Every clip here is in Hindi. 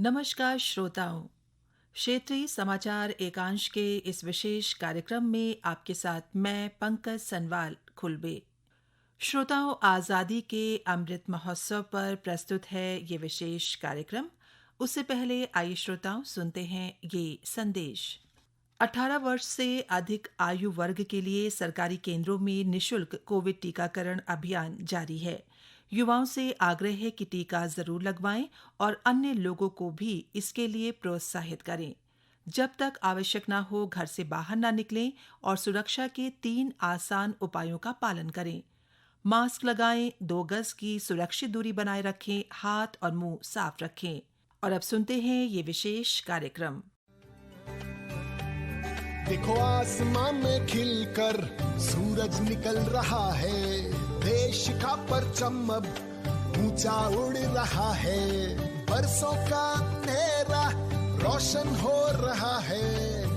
नमस्कार श्रोताओं, क्षेत्रीय समाचार एकांश के इस विशेष कार्यक्रम में आपके साथ मैं पंकज सनवाल खुलबे। श्रोताओं, आज़ादी के अमृत महोत्सव पर प्रस्तुत है ये विशेष कार्यक्रम। उससे पहले आइए श्रोताओं सुनते हैं ये संदेश। 18 वर्ष से अधिक आयु वर्ग के लिए सरकारी केंद्रों में निशुल्क कोविड टीकाकरण अभियान जारी है। युवाओं से आग्रह है कि टीका जरूर लगवाएं और अन्य लोगों को भी इसके लिए प्रोत्साहित करें। जब तक आवश्यक न हो घर से बाहर न निकलें और सुरक्षा के 3 आसान उपायों का पालन करें। मास्क लगाएं, 2 गज की सुरक्षित दूरी बनाए रखें, हाथ और मुंह साफ रखें। और अब सुनते हैं ये विशेष कार्यक्रम। देखो आसमां में खिलकर सूरज निकल रहा है, देश का परचम अब ऊंचा उड़ रहा है, बरसों का अंधेरा रोशन हो रहा है,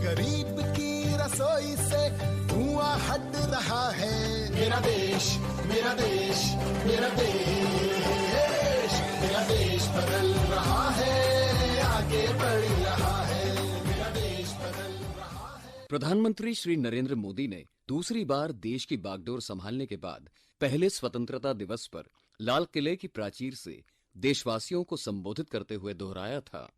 गरीब की रसोई से धुआं हट रहा है। मेरा देश, मेरा देश, मेरा देश, मेरा देश बदल रहा है, आगे बढ़ रहा है। प्रधानमंत्री श्री नरेंद्र मोदी ने दूसरी बार देश की बागडोर संभालने के बाद पहले स्वतंत्रता दिवस पर लाल किले की प्राचीर से देशवासियों को संबोधित करते हुए दोहराया था,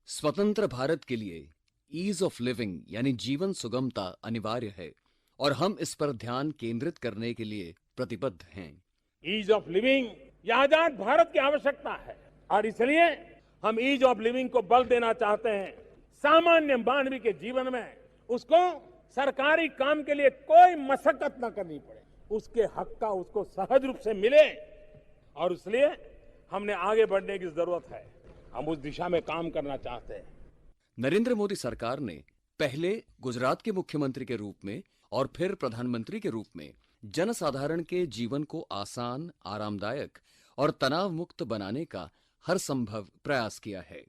स्वतंत्र भारत के लिए ईज ऑफ लिविंग यानी जीवन सुगमता अनिवार्य है और हम इस पर ध्यान केंद्रित करने के लिए प्रतिबद्ध हैं। ईज ऑफ लिविंग ये आजाद भारत की आवश्यकता है और इसलिए हम ईज ऑफ लिविंग को बल देना चाहते हैं। सामान्य मानवी के जीवन में उसको सरकारी काम के लिए कोई मशक्कत न करनी पड़े, उसके हक का उसको सहज रूप से मिले और इसलिए हमने आगे बढ़ने की जरूरत है। हम उस दिशा में काम करना चाहते हैं। नरेंद्र मोदी सरकार ने पहले गुजरात के मुख्यमंत्री के रूप में और फिर प्रधानमंत्री के रूप में जनसाधारण के जीवन को आसान, आरामदायक और तनाव मुक्त बनाने का हर संभव प्रयास किया है।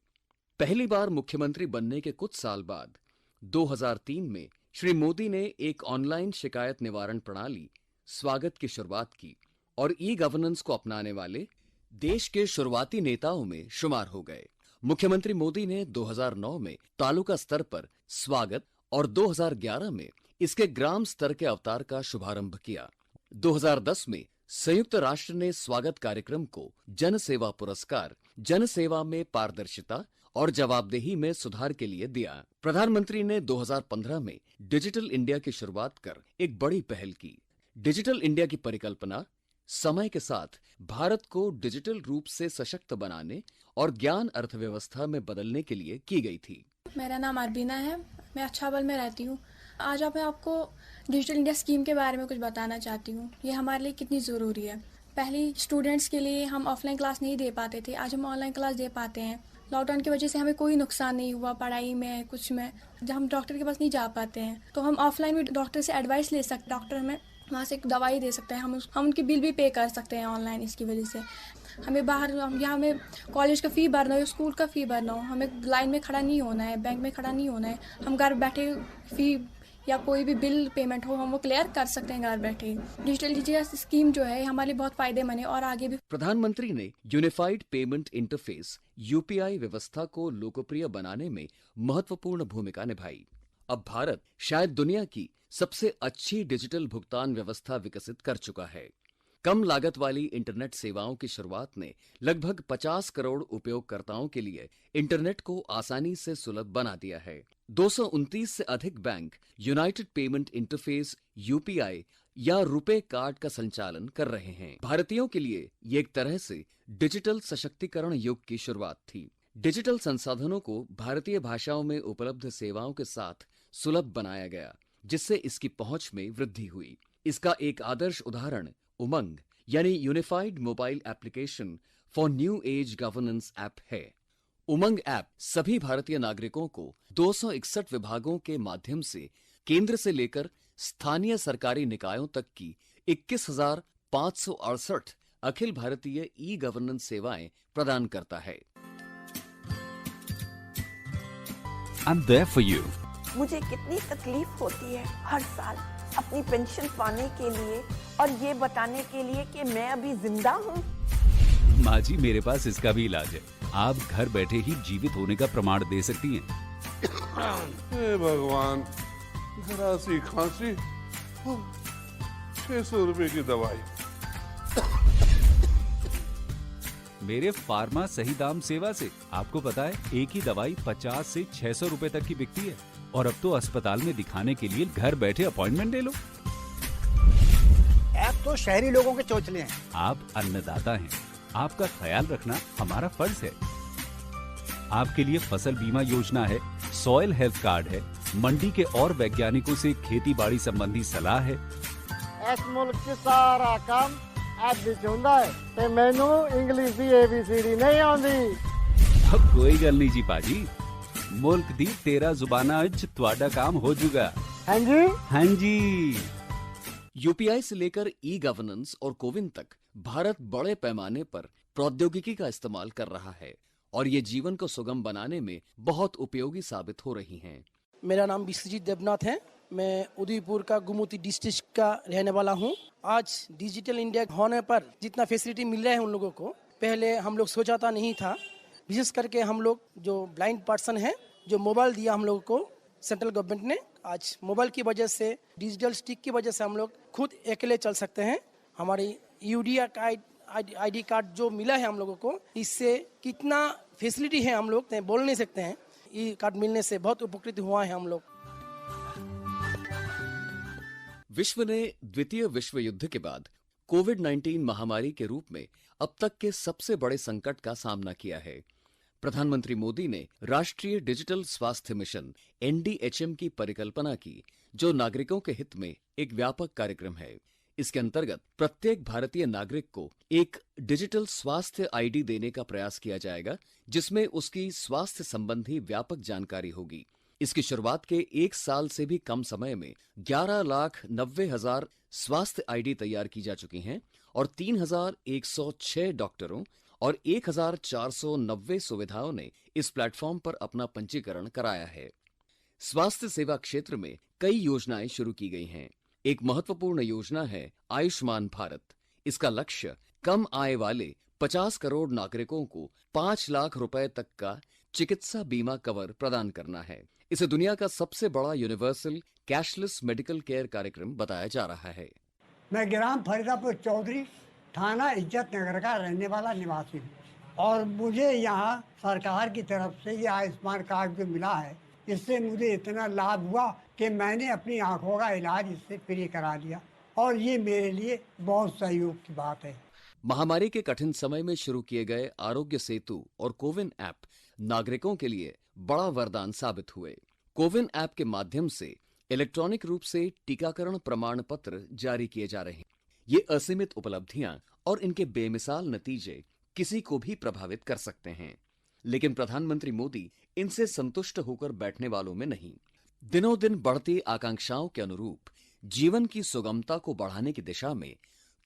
पहली बार मुख्यमंत्री बनने के कुछ साल बाद 2003 में श्री मोदी ने एक ऑनलाइन शिकायत निवारण प्रणाली स्वागत की शुरुआत की और ई गवर्नेंस को अपनाने वाले देश के शुरुआती नेताओं में शुमार हो गए। मुख्यमंत्री मोदी ने 2009 में तालुका स्तर पर स्वागत और 2011 में इसके ग्राम स्तर के अवतार का शुभारंभ किया। 2010 में संयुक्त राष्ट्र ने स्वागत कार्यक्रम को जन सेवा पुरस्कार, जन सेवा में पारदर्शिता और जवाबदेही में सुधार के लिए दिया। प्रधानमंत्री ने 2015 में डिजिटल इंडिया की शुरुआत कर एक बड़ी पहल की। डिजिटल इंडिया की परिकल्पना समय के साथ भारत को डिजिटल रूप से सशक्त बनाने और ज्ञान अर्थव्यवस्था में बदलने के लिए की गई थी। मेरा नाम अरबीना है, मैं अच्छाबल में रहती हूँ। आज मैं आपको डिजिटल इंडिया स्कीम के बारे में कुछ बताना चाहती हूँ। ये हमारे लिए कितनी ज़रूरी है। पहले स्टूडेंट्स के लिए हम ऑफलाइन क्लास नहीं दे पाते थे, आज हम ऑनलाइन क्लास दे पाते हैं। लॉकडाउन की वजह से हमें कोई नुकसान नहीं हुआ पढ़ाई में, कुछ में। जब हम डॉक्टर के पास नहीं जा पाते हैं तो हम ऑफलाइन भी डॉक्टर से एडवाइस ले सकते हैं, डॉक्टर हमें वहाँ से एक दवाई दे सकते हैं, हम उनकी बिल भी पे कर सकते हैं ऑनलाइन। इसकी वजह से हमें बाहर यहाँ हमें कॉलेज का फ़ी भरना हो, स्कूल का फ़ी भरना हो, हमें लाइन में खड़ा नहीं होना है, बैंक में खड़ा नहीं होना है। हम घर बैठे फ़ी या कोई भी बिल पेमेंट हो हम वो क्लियर कर सकते हैं घर बैठे। डिजिटल इंडिया स्कीम जो है हमारे लिए बहुत फायदेमंद है और आगे भी। प्रधानमंत्री ने यूनिफाइड पेमेंट इंटरफेस यूपीआई व्यवस्था को लोकप्रिय बनाने में महत्वपूर्ण भूमिका निभाई। अब भारत शायद दुनिया की सबसे अच्छी डिजिटल भुगतान व्यवस्था विकसित कर चुका है। कम लागत वाली इंटरनेट सेवाओं की शुरुआत ने लगभग 50 करोड़ उपयोगकर्ताओं के लिए इंटरनेट को आसानी से सुलभ बना दिया है। 229 से अधिक bank United payment interface UPI या रुपे कार्ड का संचालन कर रहे हैं। भारतीयों के लिए ये एक तरह से डिजिटल सशक्तिकरण युग की शुरुआत थी। डिजिटल संसाधनों को भारतीय भाषाओं में उपलब्ध सेवाओं के साथ सुलभ बनाया गया, जिससे इसकी पहुंच में वृद्धि हुई। इसका एक आदर्श उदाहरण उमंग यानी unified mobile application for new age governance app है। उमंग ऐप सभी भारतीय नागरिकों को 261 विभागों के माध्यम से केंद्र से लेकर स्थानीय सरकारी निकायों तक की 21,568 अखिल भारतीय ई गवर्नेंस सेवाएं प्रदान करता है। I'm there for you. मुझे कितनी तकलीफ होती है हर साल अपनी पेंशन पाने के लिए और ये बताने के लिए कि मैं अभी जिंदा हूँ। माँ जी, मेरे पास इसका भी इलाज है। आप घर बैठे ही जीवित होने का प्रमाण दे सकती हैं। हे भगवान, जरा सी खांसी, 600 रुपए की दवाई। मेरे फार्मा सही दाम सेवा से आपको पता है, एक ही दवाई 50 से 600 रुपए तक की बिकती है। और अब तो अस्पताल में दिखाने के लिए घर बैठे अपॉइंटमेंट ले लो। ऐप तो शहरी लोगों के चोचले हैं। आप अन्नदाता हैं, आपका ख्याल रखना हमारा फर्ज है। आपके लिए फसल बीमा योजना है, सॉइल हेल्थ कार्ड है, मंडी के और वैज्ञानिकों से खेती बाड़ी संबंधी सलाह है। इस मुल्क की सारा काम ऐप विच हुंदा है ते मैनू इंग्लिश दी ABCD नहीं आउंदी। अब कोई गल नहीं जी पाजी, मुल्क दी 13 जुबाना अज तुहाडा काम हो जूगा। हाँ जी, हाँ जी। यूपीआई से लेकर ई गवर्नेंस और कोविन तक भारत बड़े पैमाने पर प्रौद्योगिकी का इस्तेमाल कर रहा है और ये जीवन को सुगम बनाने में बहुत उपयोगी साबित हो रही हैं। मेरा नाम विश्वजीत देवनाथ है। मैं उदयपुर का गुमती डिस्ट्रिक्ट का रहने वाला हूँ। आज डिजिटल इंडिया होने पर जितना फैसिलिटी मिल रहा है उन लोगों को, पहले हम लोग सोचा नहीं था। विशेष करके हम लोग जो ब्लाइंड पर्सन हैं, जो मोबाइल दिया हम लोगों को सेंट्रल गवर्नमेंट ने, आज मोबाइल की वजह से, डिजिटल स्टिक की वजह से हम लोग खुद अकेले चल सकते हैं। हमारी यूडिया का ID कार्ड जो मिला है हम लोगों को, इससे कितना फैसिलिटी है हम लोग बोल नहीं सकते हैं। ये कार्ड मिलने से बहुत उपकृत हुआ है हम लोग। विश्व ने द्वितीय विश्व युद्ध के बाद कोविड-19 महामारी के रूप में अब तक के सबसे बड़े संकट का सामना किया है। प्रधानमंत्री मोदी ने राष्ट्रीय डिजिटल स्वास्थ्य मिशन NDHM की परिकल्पना की, जो नागरिकों के हित में एक व्यापक कार्यक्रम है। इसके अंतर्गत प्रत्येक भारतीय नागरिक को एक डिजिटल स्वास्थ्य ID देने का प्रयास किया जाएगा, जिसमें उसकी स्वास्थ्य संबंधी व्यापक जानकारी होगी। इसकी शुरुआत के 1 साल से भी कम समय में 11,90,000 स्वास्थ्य ID तैयार की जा चुकी हैं और 3,106 डॉक्टरों और 1,490 सुविधाओं ने इस प्लेटफॉर्म पर अपना पंजीकरण कराया है। स्वास्थ्य सेवा क्षेत्र में कई योजनाएं शुरू की गई हैं। एक महत्वपूर्ण योजना है आयुष्मान भारत। इसका लक्ष्य कम आय वाले 50 करोड़ नागरिकों को 5 लाख रुपए तक का चिकित्सा बीमा कवर प्रदान करना है। इसे दुनिया का सबसे बड़ा यूनिवर्सल कैशलेस मेडिकल केयर कार्यक्रम बताया जा रहा है। मैं ग्राम फरीदापुर चौधरी, थाना इज्जत नगर का रहने वाला निवासी हूँ और मुझे यहाँ सरकार की तरफ से ये आयुष्मान कार्ड जो मिला है, इससे मुझे इतना लाभ हुआ कि मैंने अपनी आंखों का इलाज इससे फ्री करा लिया और ये मेरे लिए बहुत सहयोग की बात है। महामारी के कठिन समय में शुरू किए गए आरोग्य सेतु और कोविन ऐप नागरिकों के लिए बड़ा वरदान साबित हुए। कोविन ऐप के माध्यम से इलेक्ट्रॉनिक रूप से टीकाकरण प्रमाण पत्र जारी किए जा रहे हैं। ये असीमित उपलब्धियां और इनके बेमिसाल नतीजे किसी को भी प्रभावित कर सकते हैं, लेकिन प्रधानमंत्री मोदी इनसे संतुष्ट होकर बैठने वालों में नहीं। दिनों दिन बढ़ती आकांक्षाओं के अनुरूप जीवन की सुगमता को बढ़ाने की दिशा में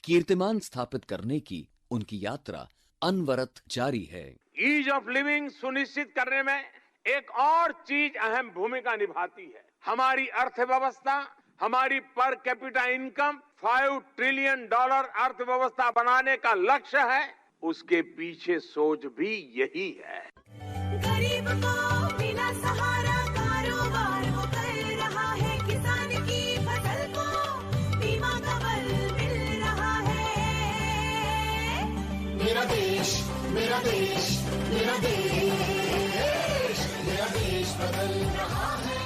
कीर्तिमान स्थापित करने की उनकी यात्रा अनवरत जारी है। ईज ऑफ लिविंग सुनिश्चित करने में एक और चीज अहम भूमिका निभाती है। हमारी अर्थव्यवस्था, हमारी पर कैपिटा इनकम $5 ट्रिलियन अर्थव्यवस्था बनाने का लक्ष्य है, उसके पीछे सोच भी यही है। गरीब को बिना सहारा कारोबार वो कर रहा है, किसान की फसल को बीमा कवर मिल रहा है। मेरा देश, मेरा देश, मेरा देश, मेरा देश बदल रहा है,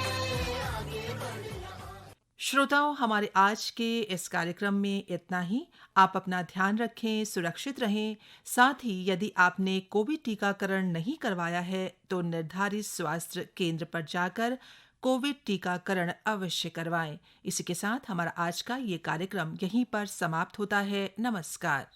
आगे बढ़ रहा है। श्रोताओं, हमारे आज के इस कार्यक्रम में इतना ही। आप अपना ध्यान रखें, सुरक्षित रहें। साथ ही यदि आपने कोविड टीकाकरण नहीं करवाया है तो निर्धारित स्वास्थ्य केंद्र पर जाकर कोविड टीकाकरण अवश्य करवाएं। इसी के साथ हमारा आज का ये कार्यक्रम यहीं पर समाप्त होता है। नमस्कार।